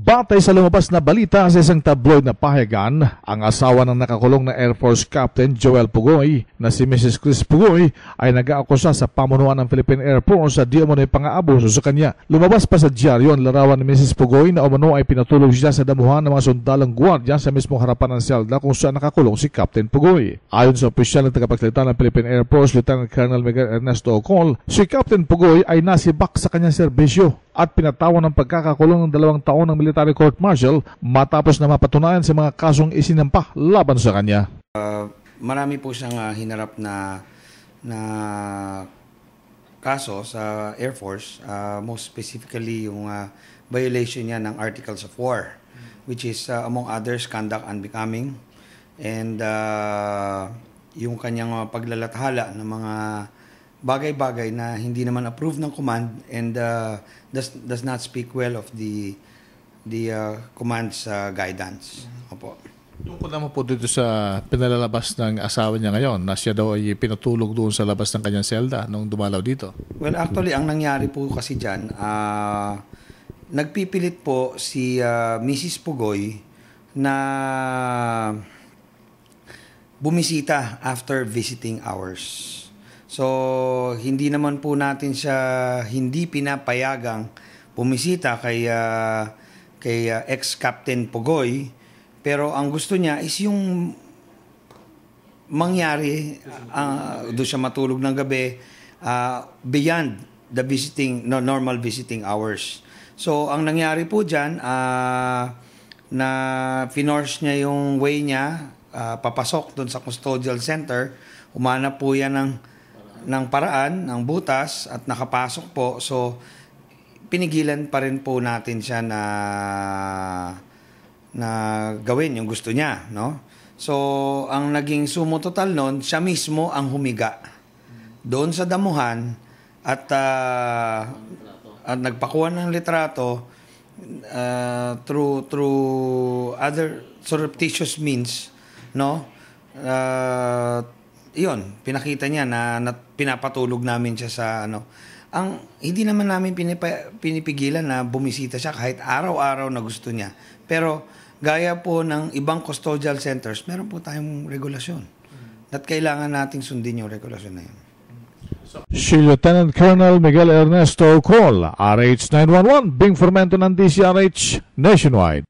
Batay sa lumabas na balita sa isang tabloid na pahayagan, ang asawa ng nakakulong na Air Force Captain Joel Pugoy na si Mrs. Chris Pugoy ay nag-aakusa sa pamunuan ng Philippine Air Force sa di umano'y pang-aabuso sa kanya. Lumabas pa sa dyaryo ang larawan ni Mrs. Pugoy na umano ay pinatulog siya sa damuhan ng mga sundalang gwardiya sa mismong harapan ng selda kung saan nakakulong si Captain Pugoy. Ayon sa opisyal na tagapagsalita ng Philippine Air Force, Lieutenant Colonel Miguel Ernesto Ocol, si Captain Pugoy ay nasibak sa kanyang serbisyo at pinatawan ng pagkakakulong ng 2 taon ng military court-martial matapos na mapatunayan sa mga kasong isinampa laban sa kanya. Marami po siyang hinarap na kaso sa Air Force, most specifically yung violation niya ng Articles of War, which is among others conduct unbecoming, and yung kanyang paglalathala ng mga bagay-bagay na hindi naman approved ng command and does not speak well of the command's guidance. Opo. Tungkol naman po dito sa pinalalabas ng asawa niya ngayon na siya daw ay pinatulog doon sa labas ng kanyang selda nung dumalaw dito. Well, actually, ang nangyari po kasi dyan, nagpipilit po si Mrs. Pugoy na bumisita after visiting hours. So, hindi naman po natin siya hindi pinapayagang bumisita kay ex-Captain Pugoy, pero ang gusto niya is yung mangyari, doon siya matulog ng gabi, beyond the normal visiting hours. So, ang nangyari po dyan, na finorce niya yung way niya, papasok doon sa custodial center, umanap po yan ng paraan, ng butas, at nakapasok po. So, pinigilan pa rin po natin siya na gawin yung gusto niya, no? So, ang naging sumo total nun, siya mismo ang humiga doon sa damuhan at nagpakuha ng litrato through other surreptitious means, no? Yun, pinakita niya na pinapatulog namin siya sa hindi naman namin pinipigilan na bumisita siya kahit araw-araw na gusto niya. Pero gaya po ng ibang custodial centers, meron po tayong regulasyon. At kailangan nating sundin yung regulasyon na yun. Si Lieutenant Colonel Miguel Ernesto Ocol, RH 911, Bing Formento ng DCRH Nationwide.